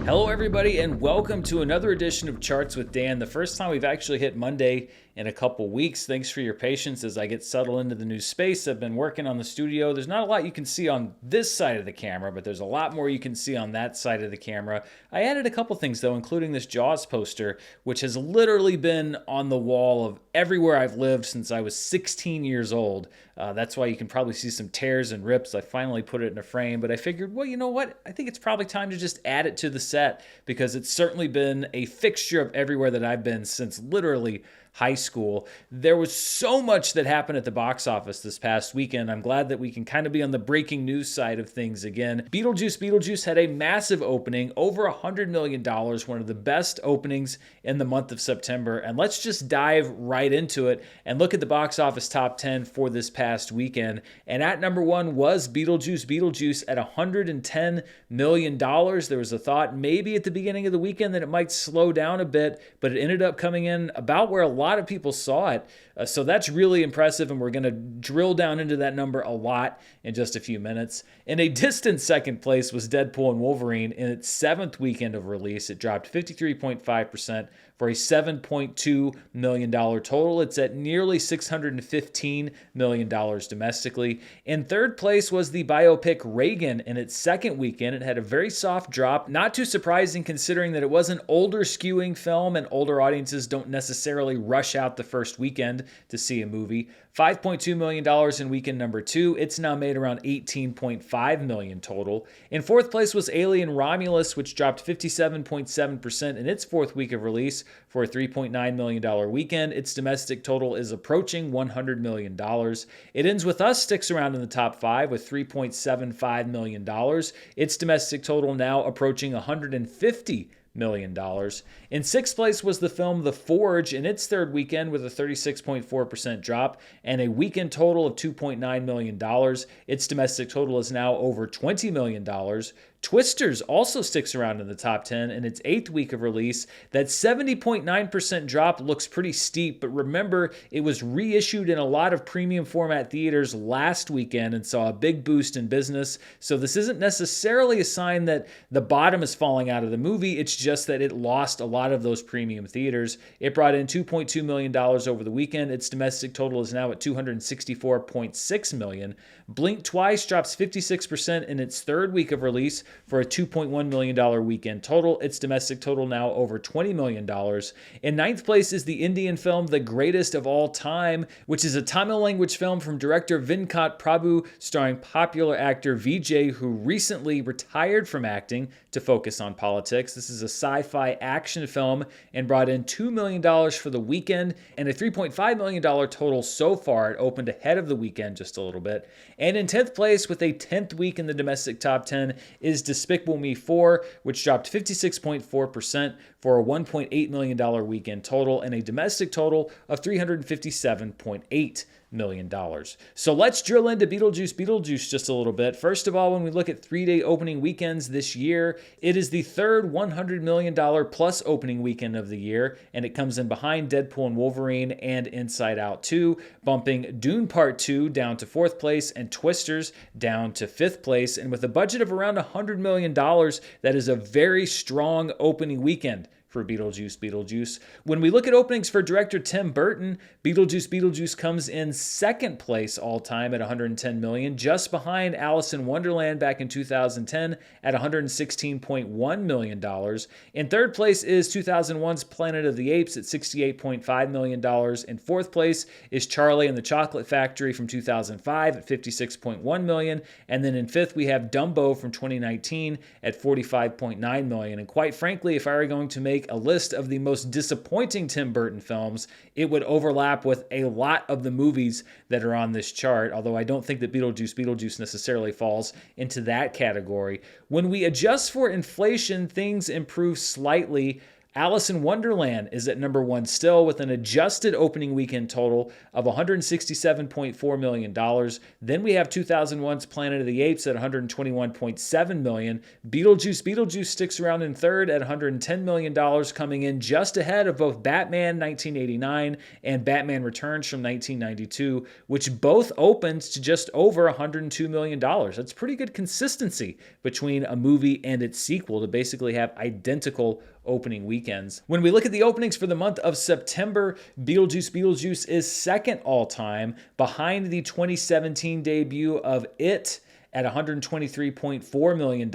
Hello, everybody, and welcome to another edition of Charts with Dan. The first time we've actually hit Monday in a couple weeks. Thanks for your patience as I get settled into the new space. I've been working on the studio. There's not a lot you can see on this side of the camera, but there's a lot more you can see on that side of the camera. I added a couple things, though, including this Jaws poster, which has literally been on the wall of everywhere I've lived since I was 16 years old. That's why you can probably see some tears and rips. I finally put it in a frame, but I figured, well, you know what? I think it's probably time to just add it to the set because it's certainly been a fixture of everywhere that I've been since literally high school. There was so much that happened at the box office this past weekend. I'm glad that we can kind of be on the breaking news side of things again. Beetlejuice had a massive opening, over $100 million, one of the best openings in the month of September. And let's just dive right into it and look at the box office top 10 for this past weekend. And at number one was Beetlejuice at $110 million. There was a thought maybe at the beginning of the weekend that it might slow down a bit, but it ended up coming in about where a lot of people saw it. So that's really impressive, and we're going to drill down into that number a lot in just a few minutes. In a distant second place was Deadpool and Wolverine. In its seventh weekend of release, it dropped 53.5% for a $7.2 million total. It's at nearly $615 million domestically. In third place was the biopic Reagan. In its second weekend, it had a very soft drop. Not too surprising considering that it was an older skewing film and older audiences don't necessarily rush out the first weekend to see a movie. $5.2 million in weekend number two. It's now made around $18.5 million total. In fourth place was Alien Romulus, which dropped 57.7% in its fourth week of release for a $3.9 million weekend. Its domestic total is approaching $100 million. It Ends With Us sticks around in the top five with $3.75 million. Its domestic total now approaching $150 million. In sixth place was the film The Forge in its third weekend with a 36.4% drop and a weekend total of $2.9 million. Its domestic total is now over $20 million. Twisters also sticks around in the top 10 in its eighth week of release. That 70.9% drop looks pretty steep, but remember, it was reissued in a lot of premium format theaters last weekend and saw a big boost in business. So this isn't necessarily a sign that the bottom is falling out of the movie. It's just that it lost a lot of those premium theaters. It brought in $2.2 million over the weekend. Its domestic total is now at $264.6 million. Blink Twice drops 56% in its third week of release for a $2.1 million weekend total. Its domestic total now over $20 million. In ninth place is the Indian film The Greatest of All Time, which is a Tamil language film from director Venkat Prabhu starring popular actor Vijay, who recently retired from acting to focus on politics. This is a sci-fi action film and brought in $2 million for the weekend and a $3.5 million total so far. It opened ahead of the weekend just a little bit. And in 10th place with a 10th week in the domestic top 10 is Despicable Me 4, which dropped 56.4% for a $1.8 million weekend total and a domestic total of $357.8 million. So let's drill into Beetlejuice just a little bit. First of all, when we look at 3-day opening weekends this year, it is the third $100 million plus opening weekend of the year, and it comes in behind Deadpool and Wolverine and Inside Out 2, bumping Dune Part 2 down to fourth place and Twisters down to fifth place. And with a budget of around $100 million, that is a very strong opening weekend for Beetlejuice. When we look at openings for director Tim Burton, Beetlejuice comes in second place all time at $110 million, just behind Alice in Wonderland back in 2010 at $116.1 million. In third place is 2001's Planet of the Apes at $68.5 million. In fourth place is Charlie and the Chocolate Factory from 2005 at $56.1 million. And then in fifth, we have Dumbo from 2019 at $45.9 million. And quite frankly, if I were going to make a list of the most disappointing Tim Burton films, it would overlap with a lot of the movies that are on this chart, although I don't think that Beetlejuice necessarily falls into that category. When we adjust for inflation, things improve slightly. Alice in Wonderland is at number 1 still with an adjusted opening weekend total of $167.4 million. Then we have 2001's Planet of the Apes at $121.7 million. Beetlejuice sticks around in third at $110 million, coming in just ahead of both Batman 1989 and Batman Returns from 1992, which both opened to just over $102 million. That's pretty good consistency between a movie and its sequel to basically have identical opening weekends. When we look at the openings for the month of September, Beetlejuice is second all-time, behind the 2017 debut of It at $123.4 million.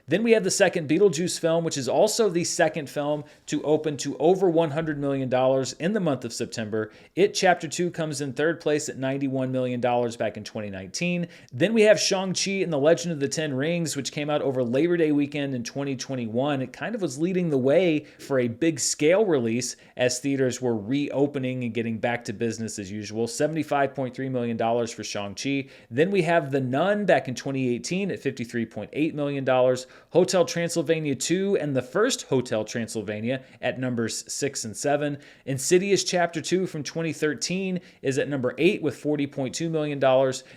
Then we have the second Beetlejuice film, which is also the second film to open to over $100 million in the month of September. It Chapter 2 comes in third place at $91 million back in 2019. Then we have Shang-Chi and the Legend of the Ten Rings, which came out over Labor Day weekend in 2021. It kind of was leading the way for a big scale release as theaters were reopening and getting back to business as usual. $75.3 million for Shang-Chi. Then we have The Nun back in 2018 at $53.8 million. Hotel Transylvania 2 and the first Hotel Transylvania at numbers 6 and 7. Insidious Chapter 2 from 2013 is at number 8 with $40.2 million.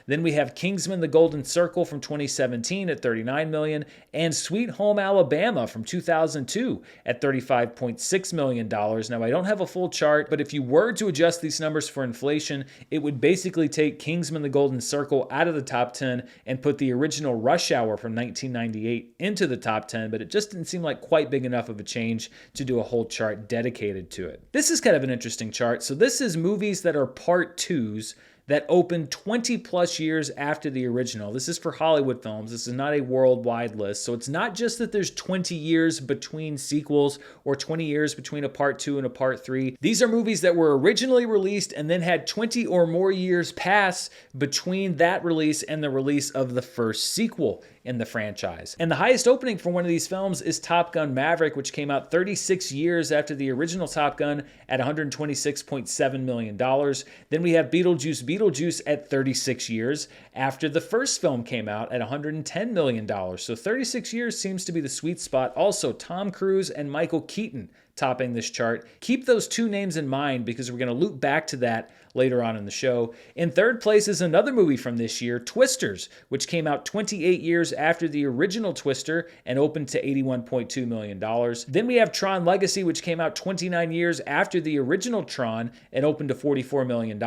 Then we have Kingsman: The Golden Circle from 2017 at $39 million. And Sweet Home Alabama from 2002 at $35.6 million. Now, I don't have a full chart, but if you were to adjust these numbers for inflation, it would basically take Kingsman: The Golden Circle out of the top 10 and put the original Rush Hour from 1998 into the top 10, but it just didn't seem like quite big enough of a change to do a whole chart dedicated to it. This is kind of an interesting chart. So this is movies that are part twos that opened 20 plus years after the original. This is for Hollywood films. This is not a worldwide list. So it's not just that there's 20 years between sequels or 20 years between a part 2 and a part 3. These are movies that were originally released and then had 20 or more years pass between that release and the release of the first sequel in the franchise. And the highest opening for one of these films is Top Gun Maverick, which came out 36 years after the original Top Gun at $126.7 million. Then we have Beetlejuice at 36 years after the first film came out at $110 million. So 36 years seems to be the sweet spot. Also, Tom Cruise and Michael Keaton topping this chart. Keep those two names in mind because we're going to loop back to that later on in the show. In third place is another movie from this year, Twisters, which came out 28 years after the original Twister and opened to $81.2 million. Then we have Tron Legacy, which came out 29 years after the original Tron and opened to $44 million.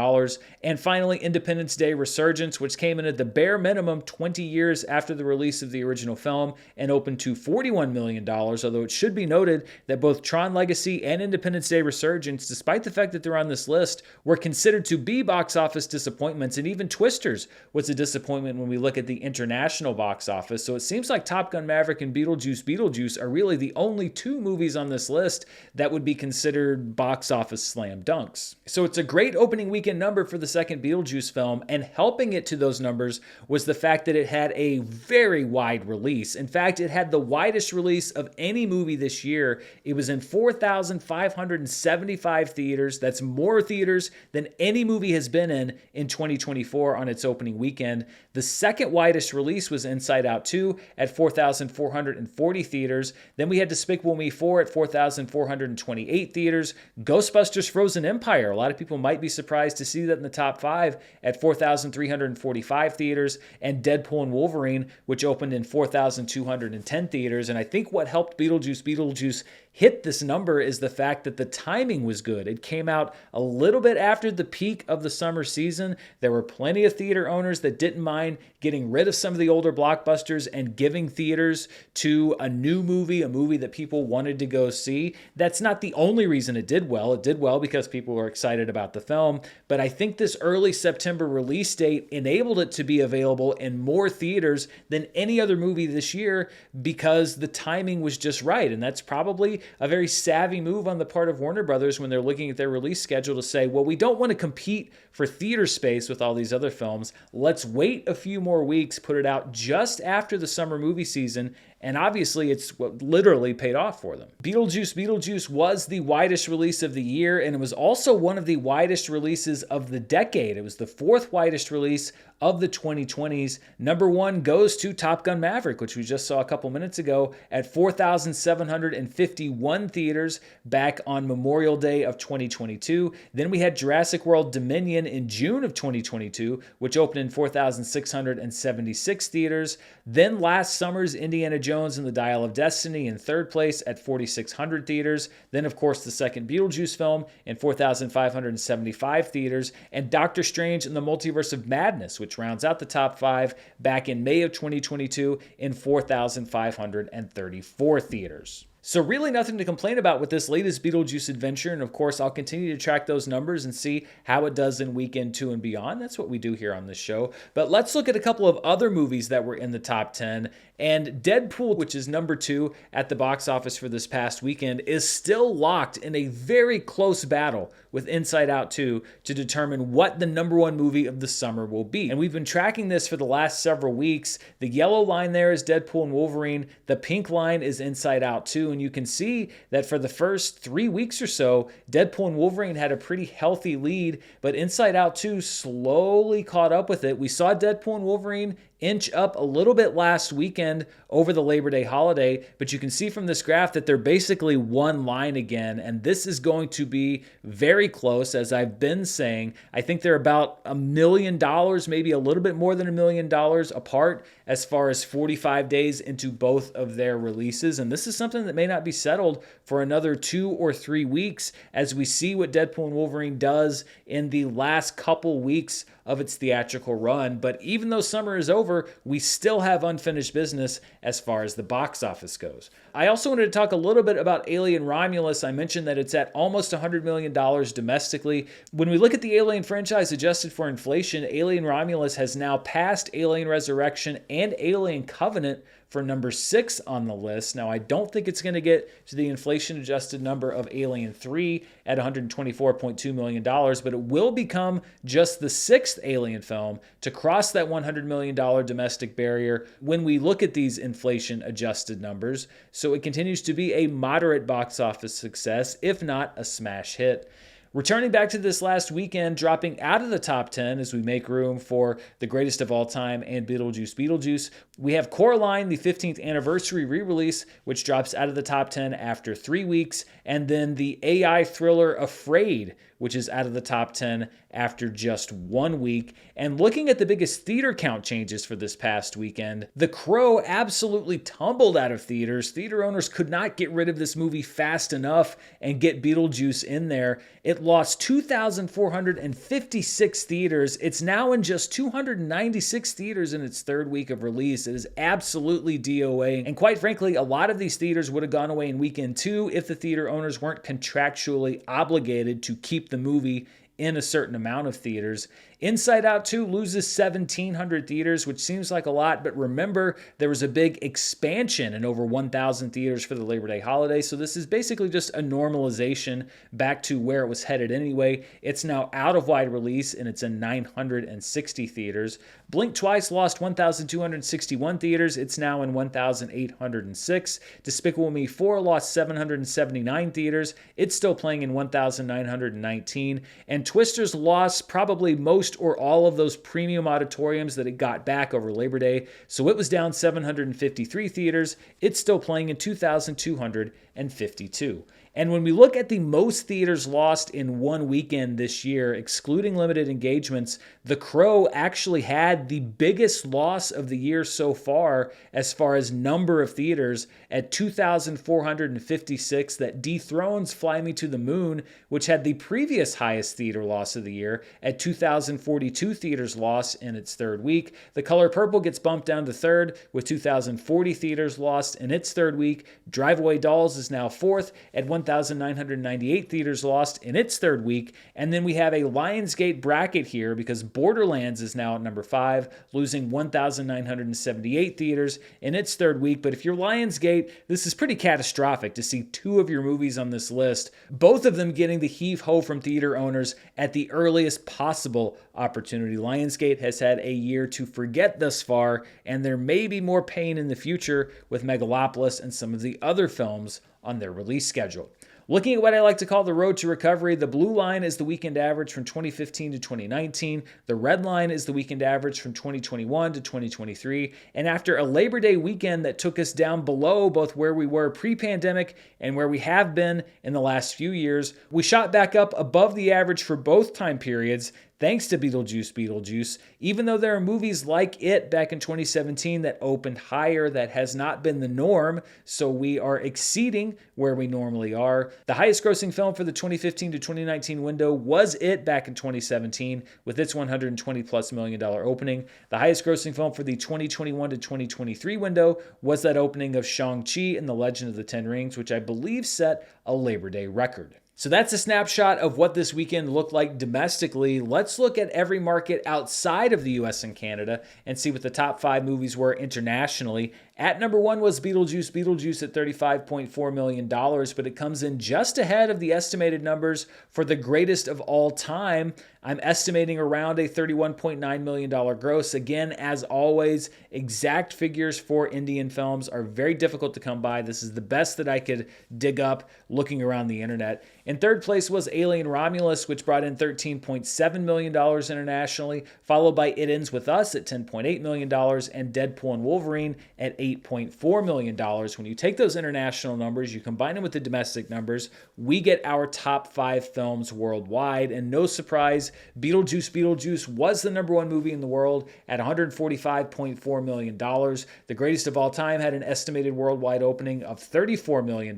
And finally, Independence Day Resurgence, which came in at the bare minimum 20 years after the release of the original film and opened to $41 million, although it should be noted that both Tron Legacy and Independence Day Resurgence, despite the fact that they're on this list, were considered to be box office disappointments, and even Twisters was a disappointment when we look at the international box office. So it seems like Top Gun Maverick and Beetlejuice are really the only two movies on this list that would be considered box office slam dunks. So it's a great opening weekend number for the second Beetlejuice film, and helping it to those numbers was the fact that it had a very wide release. In fact, it had the widest release of any movie this year. It was in 4,575 theaters. That's more theaters than any movie has been in 2024 on its opening weekend. The second widest release was Inside Out 2 at 4,440 theaters. Then we had Despicable Me 4 at 4,428 theaters. Ghostbusters Frozen Empire, a lot of people might be surprised to see that in the top 5 at 4,345 theaters. And Deadpool and Wolverine, which opened in 4,210 theaters. And I think what helped Beetlejuice hit this number is the fact that the timing was good. It came out a little bit after the peak of the summer season. There were plenty of theater owners that didn't mind getting rid of some of the older blockbusters and giving theaters to a new movie, a movie that people wanted to go see. That's not the only reason it did well. It did well because people were excited about the film, but I think this early September release date enabled it to be available in more theaters than any other movie this year because the timing was just right, and that's probably a very savvy move on the part of Warner Brothers when they're looking at their release schedule to say, well, we don't want to compete for theater space with all these other films. Let's wait a few more weeks, put it out just after the summer movie season, And obviously, it's what literally paid off for them. Beetlejuice Beetlejuice was the widest release of the year, and it was also one of the widest releases of the decade. It was the fourth widest release of the 2020s. Number one goes to Top Gun Maverick, which we just saw a couple minutes ago, at 4,751 theaters back on Memorial Day of 2022. Then we had Jurassic World Dominion in June of 2022, which opened in 4,676 theaters. Then last summer's Indiana Jones and the Dial of Destiny in third place at 4,600 theaters. Then, of course, the second Beetlejuice film in 4,575 theaters. And Doctor Strange and the Multiverse of Madness, which rounds out the top five back in May of 2022 in 4,534 theaters. So really nothing to complain about with this latest Beetlejuice adventure. And of course, I'll continue to track those numbers and see how it does in weekend 2 and beyond. That's what we do here on this show. But let's look at a couple of other movies that were in the top 10. And Deadpool, which is number 2 at the box office for this past weekend, is still locked in a very close battle with Inside Out 2 to determine what the number 1 movie of the summer will be. And we've been tracking this for the last several weeks. The yellow line there is Deadpool and Wolverine. The pink line is Inside Out 2. And you can see that for the first 3 weeks or so, Deadpool and Wolverine had a pretty healthy lead, but Inside Out 2 slowly caught up with it. We saw Deadpool and Wolverine inch up a little bit last weekend over the Labor Day holiday, but you can see from this graph that they're basically one line again, and this is going to be very close, as I've been saying. I think they're about $1 million, maybe a little bit more than $1 million apart as far as 45 days into both of their releases, and this is something that may not be settled for another 2 or 3 weeks as we see what Deadpool and Wolverine does in the last couple weeks of its theatrical run. But even though summer is over, we still have unfinished business as far as the box office goes. I also wanted to talk a little bit about Alien Romulus. I mentioned that it's at almost $100 million domestically. When we look at the Alien franchise adjusted for inflation, Alien Romulus has now passed Alien Resurrection and Alien Covenant for number 6 on the list. Now, I don't think it's going to get to the inflation-adjusted number of Alien 3 at $124.2 million, but it will become just the 6th Alien film to cross that $100 million domestic barrier when we look at these inflation-adjusted numbers. So it continues to be a moderate box office success, if not a smash hit. Returning back to this last weekend, dropping out of the top 10 as we make room for The Greatest of All Time and Beetlejuice Beetlejuice, we have Coraline, the 15th anniversary re-release, which drops out of the top 10 after 3 weeks, and then the AI thriller Afraid, which is out of the top 10 after just 1 week. And looking at the biggest theater count changes for this past weekend, The Crow absolutely tumbled out of theaters. Theater owners could not get rid of this movie fast enough and get Beetlejuice in there. It lost 2,456 theaters. It's now in just 296 theaters in its third week of release. It is absolutely DOA. And quite frankly, a lot of these theaters would have gone away in weekend 2 if the theater owners weren't contractually obligated to keep the movie in a certain amount of theaters. Inside Out 2 loses 1,700 theaters, which seems like a lot, but remember, there was a big expansion in over 1,000 theaters for the Labor Day holiday, so this is basically just a normalization back to where it was headed anyway. It's now out of wide release, and it's in 960 theaters. Blink Twice lost 1,261 theaters. It's now in 1,806. Despicable Me 4 lost 779 theaters. It's still playing in 1,919. And Twisters lost probably most or all of those premium auditoriums that it got back over Labor Day. So it was down 753 theaters. It's still playing in 2,252. And when we look at the most theaters lost in one weekend this year, excluding limited engagements, The Crow actually had the biggest loss of the year so far as number of theaters at 2,456. That dethrones Fly Me to the Moon, which had the previous highest theater loss of the year at 2,042 theaters lost in its third week. The Color Purple gets bumped down to third with 2,040 theaters lost in its third week. Drive Away Dolls is now fourth at 1,000 1,998 theaters lost in its third week. And then we have a Lionsgate bracket here because Borderlands is now at number 5, losing 1,978 theaters in its third week. But if you're Lionsgate, this is pretty catastrophic to see 2 of your movies on this list, both of them getting the heave-ho from theater owners at the earliest possible opportunity. Lionsgate has had a year to forget thus far, and there may be more pain in the future with Megalopolis and some of the other films on their release schedule. Looking at what I like to call the road to recovery, the blue line is the weekend average from 2015 to 2019. The red line is the weekend average from 2021 to 2023. And after a Labor Day weekend that took us down below both where we were pre-pandemic and where we have been in the last few years, we shot back up above the average for both time periods, thanks to Beetlejuice Beetlejuice. Even though there are movies like it back in 2017 that opened higher, that has not been the norm, so we are exceeding where we normally are. The highest grossing film for the 2015 to 2019 window was it back in 2017 with its $120+ million opening. The highest grossing film for the 2021 to 2023 window was that opening of Shang-Chi and the Legend of the Ten Rings, which I believe set a Labor Day record. So that's a snapshot of what this weekend looked like domestically. Let's look at every market outside of the US and Canada and see what the top 5 movies were internationally. At number 1 was Beetlejuice Beetlejuice at $35.4 million, but it comes in just ahead of the estimated numbers for the greatest of all time. I'm estimating around a $31.9 million gross. Again, as always, exact figures for Indian films are very difficult to come by. This is the best that I could dig up looking around the internet. In third place was Alien Romulus, which brought in $13.7 million internationally, followed by It Ends With Us at $10.8 million and Deadpool and Wolverine at $8.4 million. When you take those international numbers, you combine them with the domestic numbers, we get our top 5 films worldwide. And no surprise, Beetlejuice Beetlejuice was the number 1 movie in the world at $145.4 million. The greatest of all time had an estimated worldwide opening of $34 million.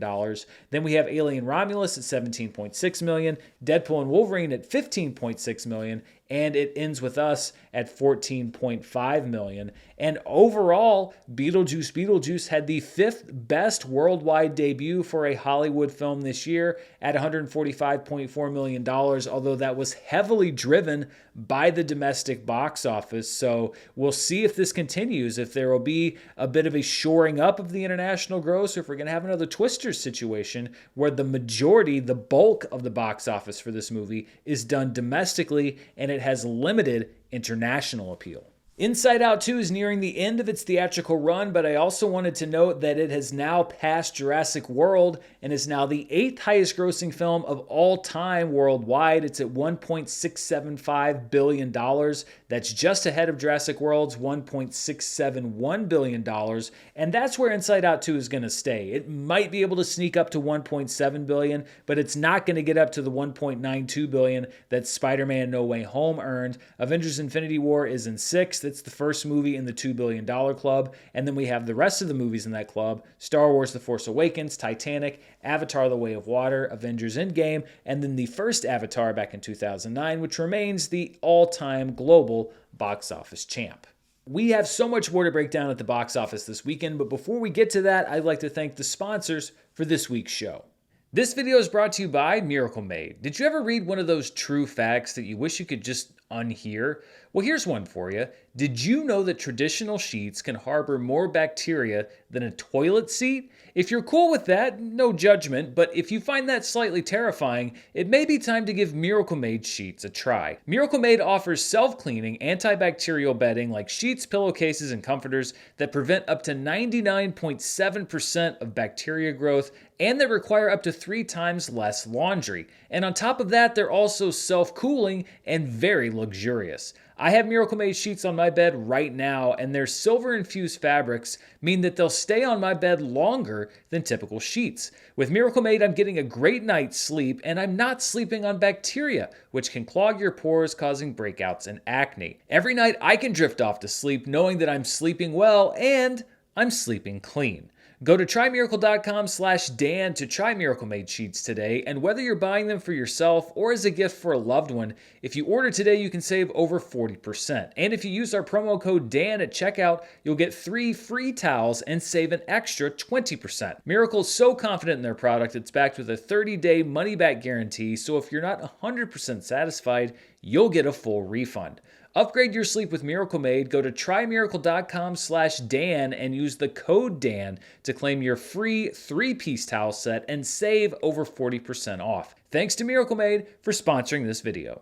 Then we have Alien Romulus at $17.6 million, Deadpool and Wolverine at $15.6 million, and It Ends With Us at $14.5 million. And overall, Beetlejuice Beetlejuice had the 5th best worldwide debut for a Hollywood film this year at $145.4 million, although that was heavily driven by the domestic box office. So we'll see if this continues, if there will be a bit of a shoring up of the international gross, or if we're going to have another Twister situation where the majority, the bulk of the box office for this movie is done domestically and it has limited international appeal. Inside Out 2 is nearing the end of its theatrical run, but I also wanted to note that it has now passed Jurassic World and is now the 8th highest grossing film of all time worldwide. It's at $1.675 billion. That's just ahead of Jurassic World's $1.671 billion. And that's where Inside Out 2 is going to stay. It might be able to sneak up to $1.7 billion, but it's not going to get up to the $1.92 billion that Spider-Man No Way Home earned. Avengers Infinity War is in 6th. It's the first movie in the $2 billion club. And then we have the rest of the movies in that club: Star Wars The Force Awakens, Titanic, Avatar The Way of Water, Avengers Endgame, and then the first Avatar back in 2009, which remains the all-time global box office champ. We have so much more to break down at the box office this weekend, but before we get to that, I'd like to thank the sponsors for this week's show. This video is brought to you by Miracle Made. Did you ever read one of those true facts that you wish you could just unhear? Well, here's one for you. Did you know that traditional sheets can harbor more bacteria than a toilet seat? If you're cool with that, no judgment, but if you find that slightly terrifying, it may be time to give Miracle Made sheets a try. Miracle Made offers self-cleaning, antibacterial bedding like sheets, pillowcases, and comforters that prevent up to 99.7% of bacteria growth, and that require up to 3 times less laundry. And on top of that, they're also self-cooling and very luxurious. I have Miracle Made sheets on my bed right now, and their silver-infused fabrics mean that they'll stay on my bed longer than typical sheets. With Miracle Made, I'm getting a great night's sleep, and I'm not sleeping on bacteria, which can clog your pores, causing breakouts and acne. Every night, I can drift off to sleep knowing that I'm sleeping well and I'm sleeping clean. Go to trymiracle.com/Dan to try Miracle Made sheets today, and whether you're buying them for yourself or as a gift for a loved one, if you order today, you can save over 40%. And if you use our promo code Dan at checkout, you'll get 3 free towels and save an extra 20%. Miracle's so confident in their product, it's backed with a 30-day money-back guarantee, so if you're not 100% satisfied, you'll get a full refund. Upgrade your sleep with Miracle Made. Go to trymiracle.com/Dan and use the code Dan to claim your free 3-piece towel set and save over 40% off. Thanks to Miracle Made for sponsoring this video.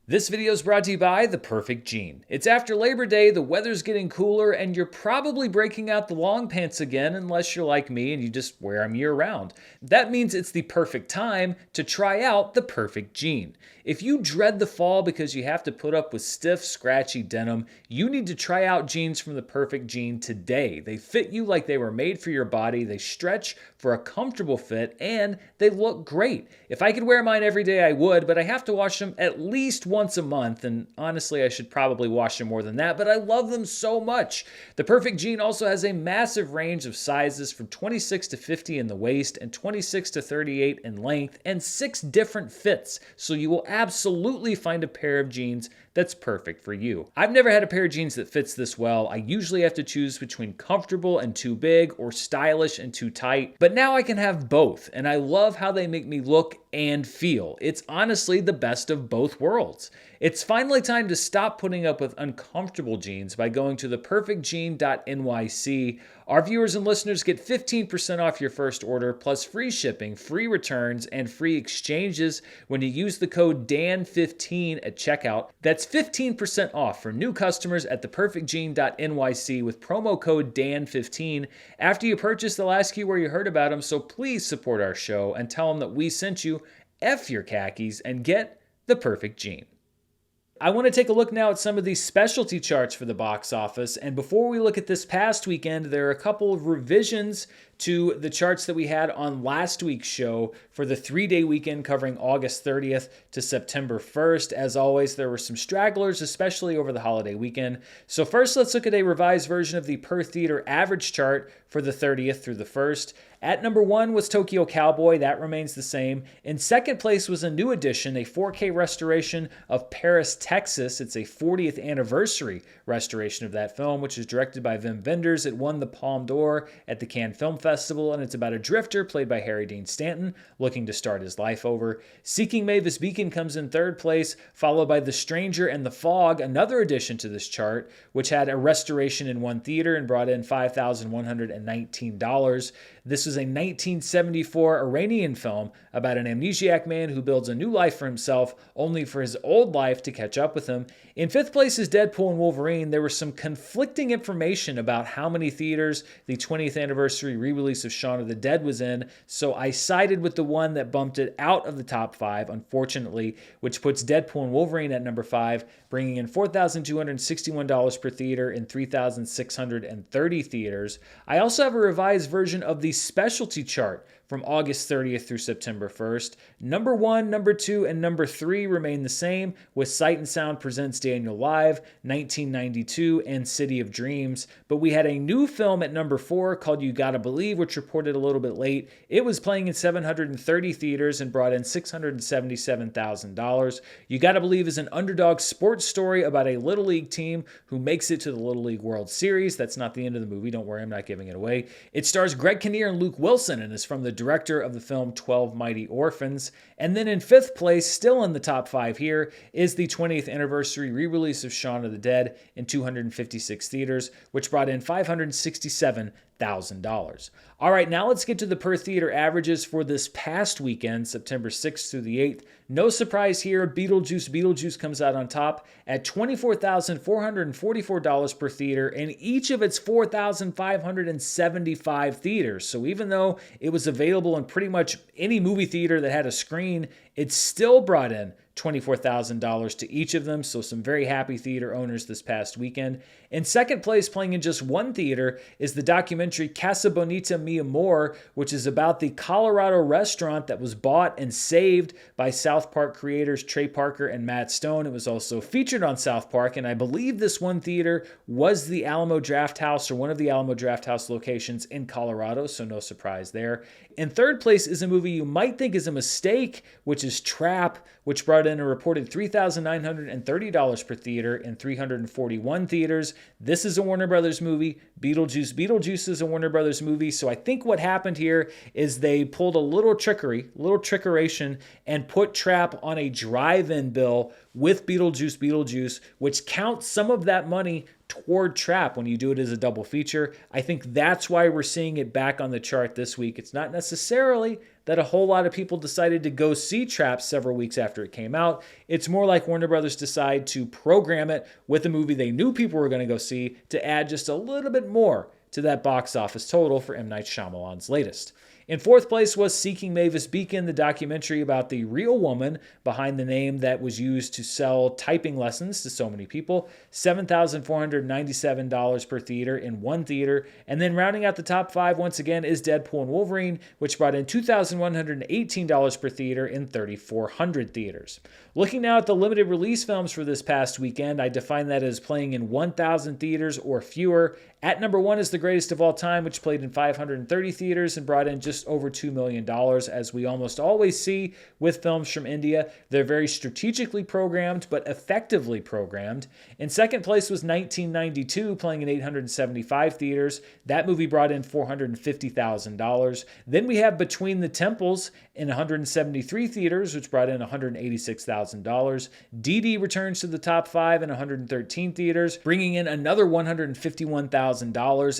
This video is brought to you by The Perfect Jean. It's after Labor Day, the weather's getting cooler, and you're probably breaking out the long pants again unless you're like me and you just wear them year-round. That means it's the perfect time to try out The Perfect Jean. If you dread the fall because you have to put up with stiff, scratchy denim, you need to try out jeans from The Perfect Jean today. They fit you like they were made for your body, they stretch for a comfortable fit, and they look great. If I could wear mine every day, I would, but I have to wash them at least once a month, and honestly, I should probably wash them more than that, but I love them so much. The Perfect Jean also has a massive range of sizes from 26 to 50 in the waist and 26 to 38 in length, and 6 different fits, so you will absolutely find a pair of jeans that's perfect for you. I've never had a pair of jeans that fits this well. I usually have to choose between comfortable and too big or stylish and too tight, but now I can have both, and I love how they make me look and feel. It's honestly the best of both worlds. It's finally time to stop putting up with uncomfortable jeans by going to theperfectjean.nyc. Our viewers and listeners get 15% off your first order, plus free shipping, free returns, and free exchanges when you use the code DAN15 at checkout. That's 15% off for new customers at theperfectjean.nyc with promo code DAN15. After you purchase, they'll ask you where you heard about them, so please support our show and tell them that we sent you. F your khakis and get The Perfect Jean. I want to take a look now at some of these specialty charts for the box office. And before we look at this past weekend, there are a couple of revisions to the charts that we had on last week's show for the 3-day weekend covering August 30th to September 1st. As always, there were some stragglers, especially over the holiday weekend. So first, let's look at a revised version of the per theater average chart for the 30th through the 1st. At number 1 was Tokyo Cowboy. That remains the same. In second place was a new edition, a 4K restoration of Paris, Texas. It's a 40th anniversary restoration of that film, which is directed by Wim Wenders. It won the Palme d'Or at the Cannes Film Festival, and it's about a drifter played by Harry Dean Stanton looking to start his life over. Seeking Mavis Beacon comes in third place, followed by The Stranger and The Fog, another addition to this chart, which had a restoration in one theater and brought in $5,119. This was a 1974 Iranian film about an amnesiac man who builds a new life for himself, only for his old life to catch up with him. In fifth place is Deadpool and Wolverine. There was some conflicting information about how many theaters the 20th anniversary re-release of Shaun of the Dead was in, so I sided with the one that bumped it out of the top 5, unfortunately, which puts Deadpool and Wolverine at number 5, bringing in $4,261 per theater in 3,630 theaters. I also have a revised version of the specialty chart from August 30th through September 1st. Number 1, number 2, and number 3 remain the same, with Sight and Sound Presents Daniel Live, 1992, and City of Dreams. But we had a new film at number 4 called You Gotta Believe, which reported a little bit late. It was playing in 730 theaters and brought in $677,000. You Gotta Believe is an underdog sports story about a Little League team who makes it to the Little League World Series. That's not the end of the movie. Don't worry, I'm not giving it away. It stars Greg Kinnear and Luke Wilson and is from the director of the film 12 Mighty Orphans. And then in fifth place, still in the top 5 here, is the 20th anniversary re-release of Shaun of the Dead in 256 theaters, which brought in $567,000. All right, now let's get to the per theater averages for this past weekend, September 6th through the 8th. No surprise here, Beetlejuice comes out on top at $24,444 per theater in each of its 4,575 theaters. So even though it was available in pretty much any movie theater that had a screen, it still brought in $24,000 to each of them, so some very happy theater owners this past weekend. In second place, playing in just one theater, is the documentary Casa Bonita Mi Amor, which is about the Colorado restaurant that was bought and saved by South Park creators Trey Parker and Matt Stone. It was also featured on South Park, and I believe this one theater was the Alamo Drafthouse, or one of the Alamo Drafthouse locations in Colorado, so no surprise there. In third place is a movie you might think is a mistake, which is Trap, which brought in a reported $3,930 per theater in 341 theaters. This is a Warner Brothers movie. Beetlejuice Beetlejuice is a Warner Brothers movie. So I think what happened here is they pulled a little trickeration, and put Trap on a drive-in bill with Beetlejuice Beetlejuice, which counts some of that money toward Trap when you do it as a double feature. I think that's why we're seeing it back on the chart this week. It's not necessarily that a whole lot of people decided to go see Trap several weeks after it came out. It's more like Warner Brothers decide to program it with a movie they knew people were going to go see to add just a little bit more to that box office total for M. Night Shyamalan's latest. In fourth place was Seeking Mavis Beacon, the documentary about the real woman behind the name that was used to sell typing lessons to so many people. $7,497 per theater in one theater. And then rounding out the top five once again is Deadpool and Wolverine, which brought in $2,118 per theater in 3,400 theaters. Looking now at the limited release films for this past weekend, I define that as playing in 1,000 theaters or fewer. At number one is The Greatest of All Time, which played in 530 theaters and brought in just over $2 million. As we almost always see with films from India, they're very strategically programmed, but effectively programmed. In second place was 1992, playing in 875 theaters. That movie brought in $450,000. Then we have Between the Temples in 173 theaters, which brought in $186,000. Dee returns to the top five in 113 theaters, bringing in another $151,000.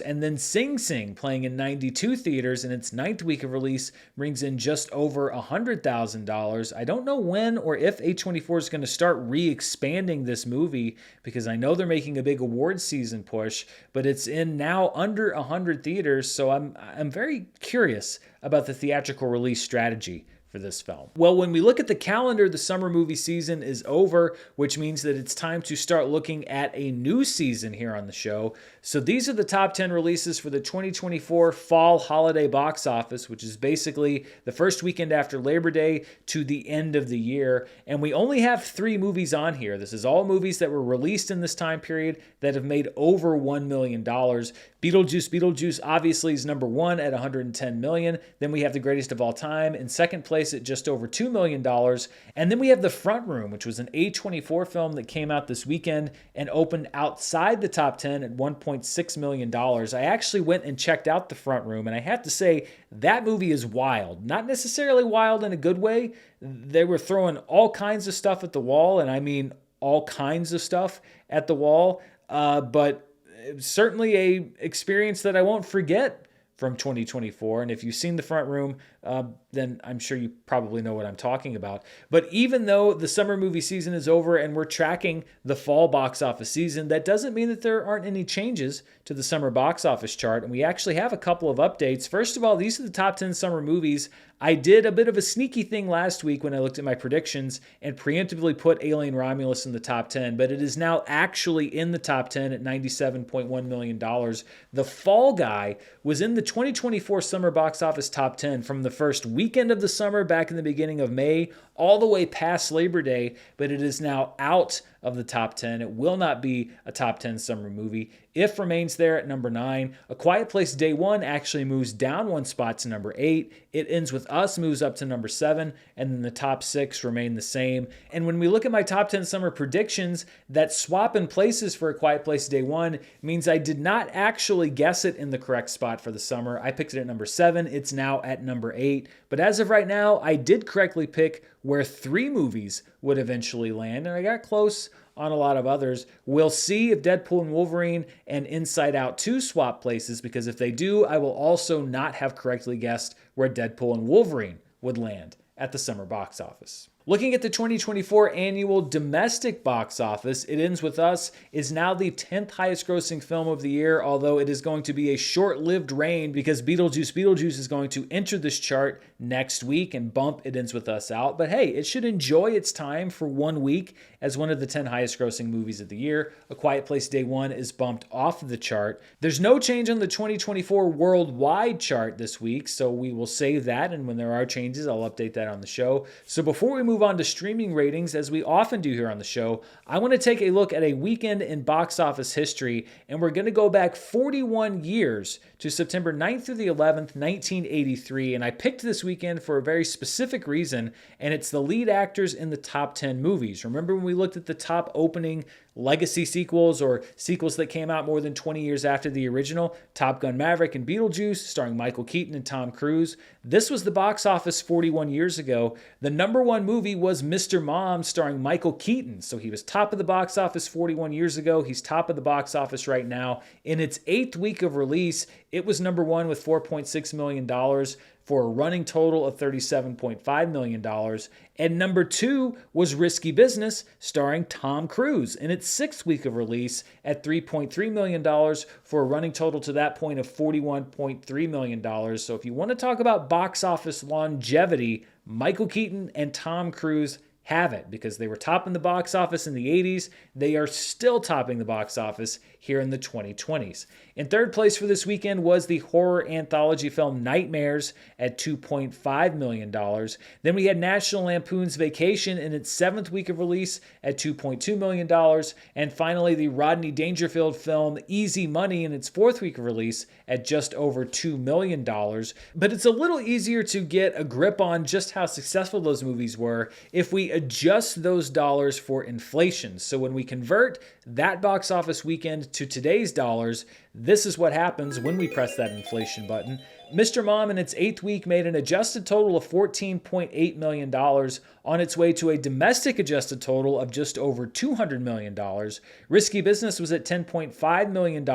And then Sing Sing, playing in 92 theaters in its ninth week of release, brings in just over $100,000. I don't know when or if A24 is going to start re-expanding this movie, because I know they're making a big award season push, but it's in now under 100 theaters, so I'm very curious about the theatrical release strategy for this film. Well, when we look at the calendar, the summer movie season is over, which means that it's time to start looking at a new season here on the show. So these are the top 10 releases for the 2024 fall holiday box office, which is basically the first weekend after Labor Day to the end of the year. And we only have 3 movies on here. This is all movies that were released in this time period that have made over $1 million. Beetlejuice obviously is number one at $110 million. Then we have The Greatest of All Time in second place at just over $2 million. And then we have The Front Room, which was an A24 film that came out this weekend and opened outside the top 10 at $1.6 million. I actually went and checked out The Front Room, and I have to say that movie is wild. Not necessarily wild in a good way. They were throwing all kinds of stuff at the wall, and I mean all kinds of stuff at the wall, but certainly a experience that I won't forget from 2024. And if you've seen The Front Room, then I'm sure you probably know what I'm talking about. But even though the summer movie season is over and we're tracking the fall box office season, that doesn't mean that there aren't any changes to the summer box office chart. And we actually have a couple of updates. First of all, these are the top 10 summer movies. I did a bit of a sneaky thing last week when I looked at my predictions and preemptively put Alien Romulus in the top 10, but it is now actually in the top 10 at $97.1 million. The Fall Guy was in the 2024 summer box office top 10 from the first weekend of the summer back in the beginning of May all the way past Labor Day, but it is now out of the top 10. It will not be a top 10 summer movie. If remains there at number 9. A Quiet Place Day 1 actually moves down one spot to number 8. It Ends With Us moves up to number 7, and then the top 6 remain the same. And when we look at my top 10 summer predictions, that swap in places for A Quiet Place Day 1 means I did not actually guess it in the correct spot for the summer. I picked it at number 7. It's now at number 8. But as of right now, I did correctly pick where 3 movies would eventually land, and I got close on a lot of others. We'll see if Deadpool and Wolverine and Inside Out 2 swap places, because if they do, I will also not have correctly guessed where Deadpool and Wolverine would land at the summer box office. Looking at the 2024 annual domestic box office, It Ends With Us is now the 10th highest grossing film of the year, although it is going to be a short-lived reign because Beetlejuice Beetlejuice is going to enter this chart next week and bump It Ends With Us out. But hey, it should enjoy its time for 1 week as one of the 10 highest grossing movies of the year. A Quiet Place Day One is bumped off of the chart. There's no change on the 2024 worldwide chart this week, so we will save that, and when there are changes, I'll update that on the show. So before we move on to streaming ratings, as we often do here on the show, I want to take a look at a weekend in box office history, and we're going to go back 41 years to September 9th through the 11th, 1983, and I picked this weekend for a very specific reason, and it's the lead actors in the top 10 movies. Remember when we looked at the top opening legacy sequels or sequels that came out more than 20 years after the original? Top Gun Maverick and Beetlejuice, starring Michael Keaton and Tom Cruise. This was the box office 41 years ago. The number one movie was Mr. Mom, starring Michael Keaton. So he was top of the box office 41 years ago. He's top of the box office right now. In its 8th week of release, it was number one with $4.6 million for a running total of $37.5 million. And number two was Risky Business, starring Tom Cruise, in its 6th week of release at $3.3 million for a running total to that point of $41.3 million. So if you want to talk about box office longevity, Michael Keaton and Tom Cruise have it because they were topping the box office in the 80s. They are still topping the box office here in the 2020s. In third place for this weekend was the horror anthology film Nightmares at $2.5 million. Then we had National Lampoon's Vacation in its 7th week of release at $2.2 million. And finally, the Rodney Dangerfield film Easy Money in its 4th week of release at just over $2 million. But it's a little easier to get a grip on just how successful those movies were if we adjust those dollars for inflation. So when we convert that box office weekend to today's dollars, this is what happens when we press that inflation button. Mr. Mom in its 8th week made an adjusted total of $14.8 million on its way to a domestic adjusted total of just over $200 million. Risky Business was at $10.5 million,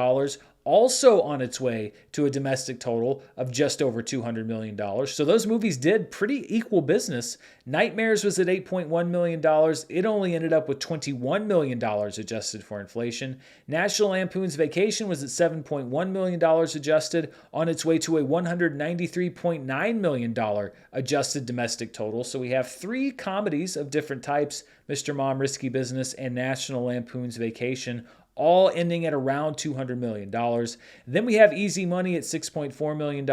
also on its way to a domestic total of just over $200 million. So those movies did pretty equal business. Nightmares was at $8.1 million. It only ended up with $21 million adjusted for inflation. National Lampoon's Vacation was at $7.1 million adjusted, on its way to a $193.9 million adjusted domestic total. So we have 3 comedies of different types, Mr. Mom, Risky Business, and National Lampoon's Vacation, all ending at around $200 million. Then we have Easy Money at $6.4 million.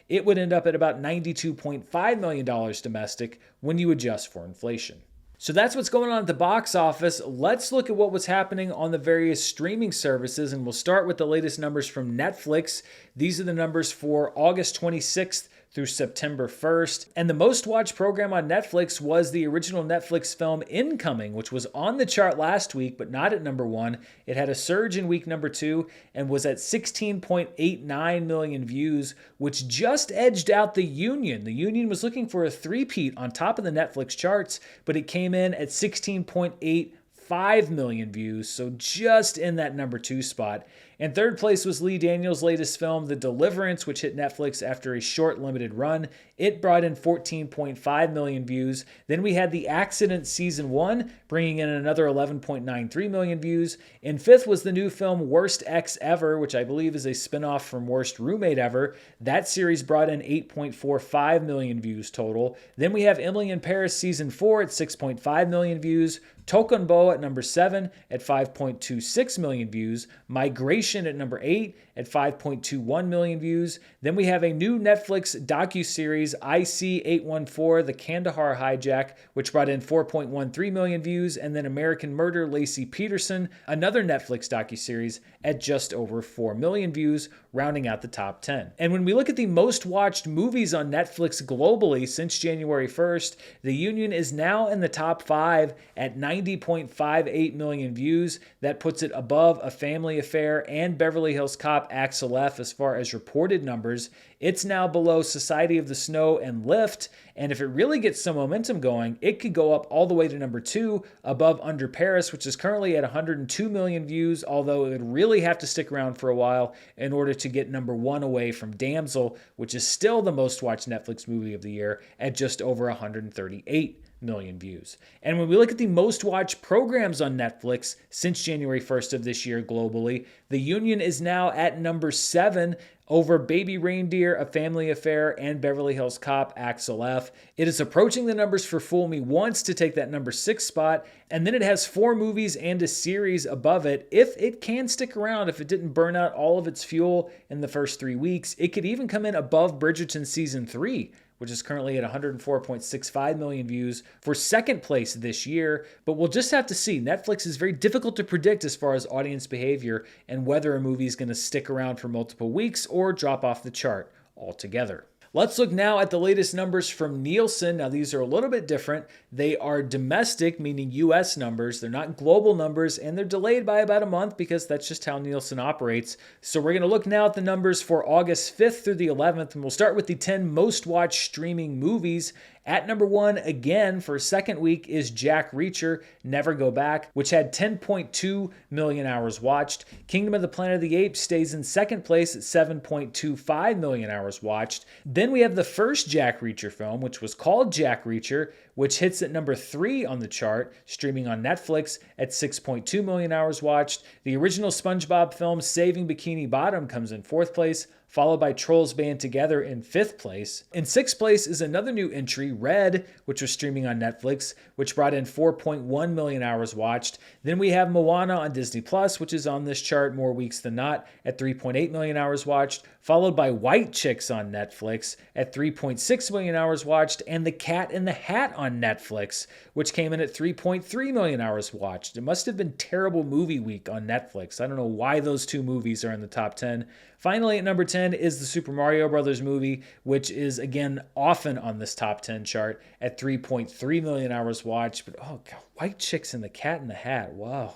It would end up at about $92.5 million domestic when you adjust for inflation. So that's what's going on at the box office. Let's look at what was happening on the various streaming services, and we'll start with the latest numbers from Netflix. These are the numbers for August 26th through September 1st. And the most watched program on Netflix was the original Netflix film Incoming, which was on the chart last week, but not at number 1. It had a surge in week number 2 and was at 16.89 million views, which just edged out The Union. The Union was looking for a three-peat on top of the Netflix charts, but it came in at 16.85 million views, so just in that number 2 spot. In third place was Lee Daniels' latest film, The Deliverance, which hit Netflix after a short limited run. It brought in 14.5 million views. Then we had The Accident Season 1, bringing in another 11.93 million views. In fifth was the new film Worst Ex Ever, which I believe is a spinoff from Worst Roommate Ever. That series brought in 8.45 million views total. Then we have Emily in Paris Season 4 at 6.5 million views. Tokonbo at number 7 at 5.26 million views. Migration at number 8 at 5.21 million views. Then we have a new Netflix docuseries, IC-814, The Kandahar Hijack, which brought in 4.13 million views. And then American Murder, Lacey Peterson, another Netflix docuseries at just over 4 million views, rounding out the top 10. And when we look at the most watched movies on Netflix globally since January 1st, The Union is now in the top 5 at 90.58 million views. That puts it above A Family Affair and Beverly Hills Cop Axel F as far as reported numbers. It's now below Society of the Snow and Lift, and if it really gets some momentum going, it could go up all the way to number 2, above Under Paris, which is currently at 102 million views, although it would really have to stick around for a while in order to get number 1 away from Damsel, which is still the most watched Netflix movie of the year at just over 138 million views. And when we look at the most watched programs on Netflix since January 1st of this year globally, The Union is now at number 7 over Baby Reindeer, A Family Affair, and Beverly Hills Cop, Axel F. It is approaching the numbers for Fool Me Once to take that number 6 spot, and then it has 4 movies and a series above it. If it can stick around, if it didn't burn out all of its fuel in the first 3 weeks, it could even come in above Bridgerton Season 3, which is currently at 104.65 million views for second place this year. But we'll just have to see. Netflix is very difficult to predict as far as audience behavior and whether a movie is going to stick around for multiple weeks or drop off the chart altogether. Let's look now at the latest numbers from Nielsen. Now, these are a little bit different. They are domestic, meaning US numbers. They're not global numbers, and they're delayed by about a month because that's just how Nielsen operates. So we're going to look now at the numbers for August 5th through the 11th, and we'll start with the 10 most watched streaming movies. At number 1, again, for a second week, is Jack Reacher, Never Go Back, which had 10.2 million hours watched. Kingdom of the Planet of the Apes stays in second place at 7.25 million hours watched. Then we have the first Jack Reacher film, which was called Jack Reacher, which hits at number 3 on the chart, streaming on Netflix at 6.2 million hours watched. The original SpongeBob film, Saving Bikini Bottom, comes in 4th place, followed by Trolls Band Together in 5th place. In 6th place is another new entry, Red, which was streaming on Netflix, which brought in 4.1 million hours watched. Then we have Moana on Disney+, which is on this chart more weeks than not, at 3.8 million hours watched, followed by White Chicks on Netflix at 3.6 million hours watched, and The Cat in the Hat on Netflix, which came in at 3.3 million hours watched. It must have been terrible movie week on Netflix. I don't know why those 2 movies are in the top 10. Finally, at number 10 is the Super Mario Brothers movie, which is, again, often on this top 10 chart at 3.3 million hours watched. But, oh, God, White Chicks and The Cat in the Hat, wow.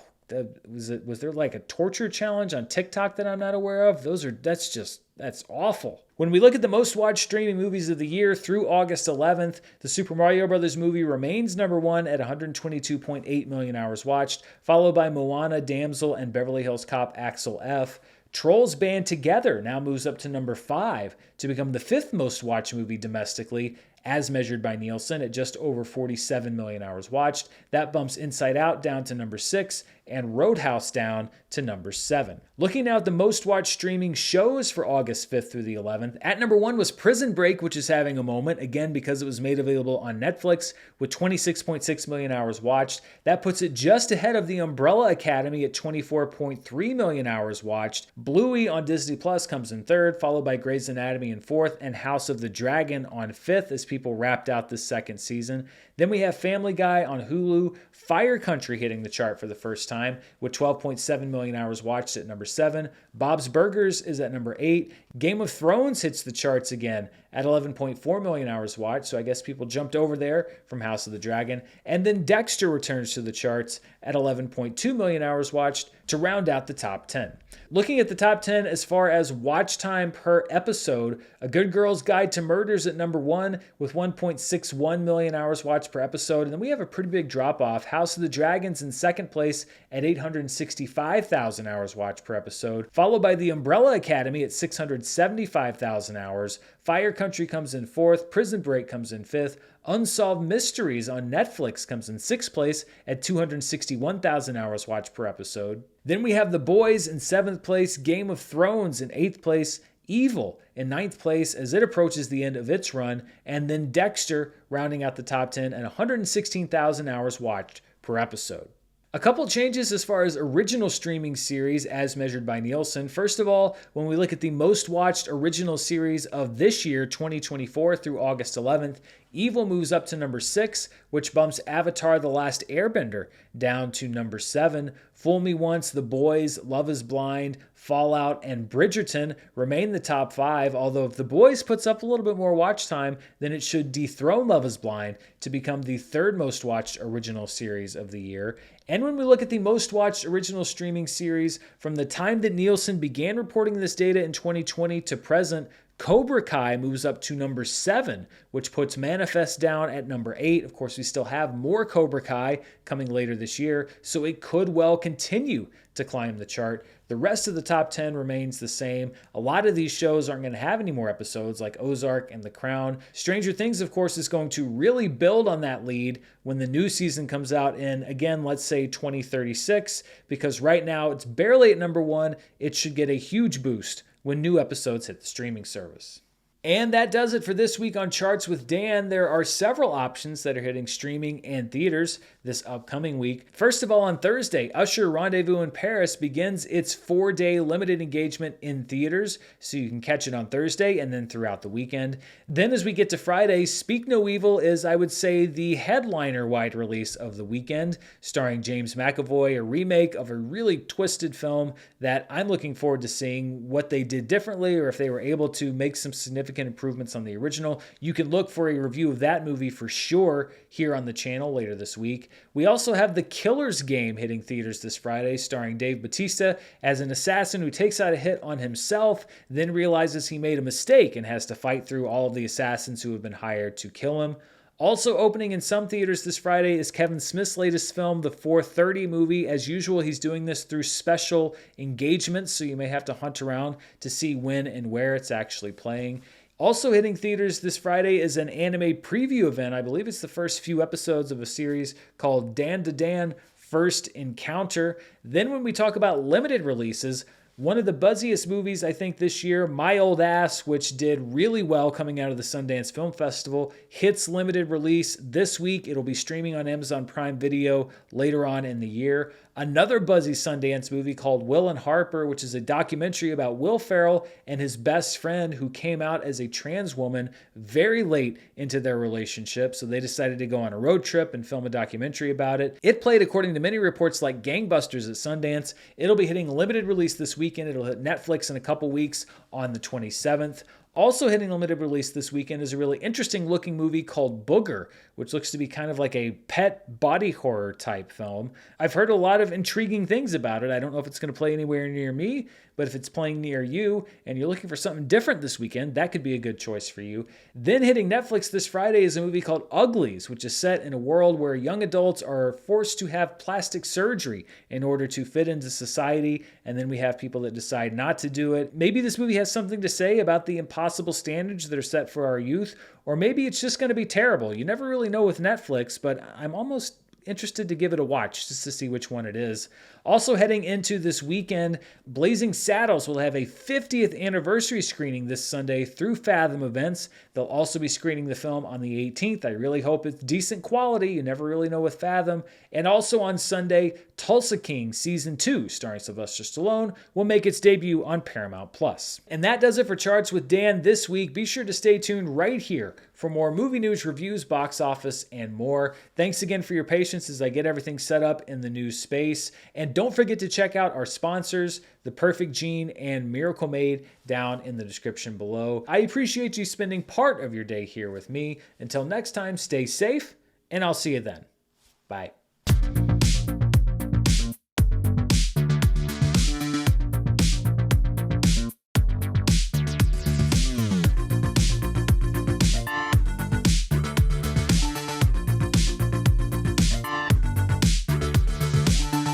Was there like a torture challenge on TikTok that I'm not aware of? That's awful. When we look at the most watched streaming movies of the year through August 11th, the Super Mario Brothers movie remains number 1 at 122.8 million hours watched, followed by Moana, Damsel, and Beverly Hills Cop, Axel F. Trolls Band Together now moves up to number 5 to become the 5th most watched movie domestically, as measured by Nielsen, at just over 47 million hours watched. That bumps Inside Out down to number 6 and Roadhouse down to number 7. Looking now at the most watched streaming shows for August 5th through the 11th, at number 1 was Prison Break, which is having a moment, again because it was made available on Netflix with 26.6 million hours watched. That puts it just ahead of The Umbrella Academy at 24.3 million hours watched. Bluey on Disney Plus comes in 3rd, followed by Grey's Anatomy in 4th, and House of the Dragon on 5th as people wrapped out this second season. Then we have Family Guy on Hulu, Fire Country hitting the chart for the first time with 12.7 million hours watched at number 7. Bob's Burgers is at number 8. Game of Thrones hits the charts again at 11.4 million hours watched, so I guess people jumped over there from House of the Dragon. And then Dexter returns to the charts at 11.2 million hours watched to round out the top 10. Looking at the top 10 as far as watch time per episode, A Good Girl's Guide to Murders at number 1 with 1.61 million hours watched per episode. And then we have a pretty big drop off. House of the Dragons in 2nd place at 865,000 hours watched per episode, followed by The Umbrella Academy at 675,000 hours. Fire Country comes in 4th, Prison Break comes in 5th, Unsolved Mysteries on Netflix comes in 6th place at 261,000 hours watched per episode. Then we have The Boys in 7th place, Game of Thrones in 8th place, Evil in 9th place as it approaches the end of its run, and then Dexter rounding out the top 10 at 116,000 hours watched per episode. A couple changes as far as original streaming series as measured by Nielsen. First of all, when we look at the most watched original series of this year, 2024 through August 11th, Evil moves up to number 6, which bumps Avatar: The Last Airbender down to number 7. Fool Me Once, The Boys, Love is Blind, Fallout, and Bridgerton remain the top 5, although if The Boys puts up a little bit more watch time, then it should dethrone Love is Blind to become the 3rd most watched original series of the year. And when we look at the most watched original streaming series from the time that Nielsen began reporting this data in 2020 to present, Cobra Kai moves up to number 7, which puts Manifest down at number 8. Of course, we still have more Cobra Kai coming later this year, so it could well continue to climb the chart. The rest of the top 10 remains the same. A lot of these shows aren't going to have any more episodes like Ozark and The Crown. Stranger Things, of course, is going to really build on that lead when the new season comes out in, again, let's say 2036, because right now it's barely at number 1. It should get a huge boost when new episodes hit the streaming service. And that does it for this week on Charts with Dan. There are several options that are hitting streaming and theaters this upcoming week. First of all, on Thursday, Usher Rendezvous in Paris begins its 4-day limited engagement in theaters, so you can catch it on Thursday and then throughout the weekend. Then as we get to Friday, Speak No Evil is, I would say, the headliner wide release of the weekend, starring James McAvoy, a remake of a really twisted film that I'm looking forward to seeing what they did differently or if they were able to make some significant improvements on the original. You can look for a review of that movie for sure here on the channel later this week. We also have The Killer's Game hitting theaters this Friday, starring Dave Bautista as an assassin who takes out a hit on himself, then realizes he made a mistake and has to fight through all of the assassins who have been hired to kill him. Also opening in some theaters this Friday is Kevin Smith's latest film, The 4:30 Movie. As usual, he's doing this through special engagements, so you may have to hunt around to see when and where it's actually playing. Also hitting theaters this Friday is an anime preview event. I believe it's the first few episodes of a series called Dan to Dan First Encounter. Then when we talk about limited releases, one of the buzziest movies, I think, this year, My Old Ass, which did really well coming out of the Sundance Film Festival, hits limited release this week. It'll be streaming on Amazon Prime Video later on in the year. Another buzzy Sundance movie called Will and Harper, which is a documentary about Will Ferrell and his best friend who came out as a trans woman very late into their relationship. So they decided to go on a road trip and film a documentary about it. It played, according to many reports, like gangbusters at Sundance. It'll be hitting limited release this weekend. It'll hit Netflix in a couple weeks on the 27th. Also hitting limited release this weekend is a really interesting looking movie called Booger, which looks to be kind of like a pet body horror type film. I've heard a lot of intriguing things about it. I don't know if it's going to play anywhere near me, but if it's playing near you and you're looking for something different this weekend, that could be a good choice for you. Then hitting Netflix this Friday is a movie called Uglies, which is set in a world where young adults are forced to have plastic surgery in order to fit into society, and then we have people that decide not to do it. Maybe this movie has something to say about the impossible standards that are set for our youth, or maybe it's just going to be terrible. You never really know with Netflix, but I'm almost interested to give it a watch just to see which one it is. Also heading into this weekend, Blazing Saddles will have a 50th anniversary screening this Sunday through Fathom Events. They'll also be screening the film on the 18th. I really hope it's decent quality. You never really know with Fathom. And also on Sunday, Tulsa King Season 2, starring Sylvester Stallone, will make its debut on Paramount+. And that does it for Charts with Dan this week. Be sure to stay tuned right here for more movie news, reviews, box office, and more. Thanks again for your patience as I get everything set up in the new space. And don't forget to check out our sponsors, The Perfect Gene and Miracle Made, down in the description below. I appreciate you spending part of your day here with me. Until next time, stay safe, and I'll see you then. Bye.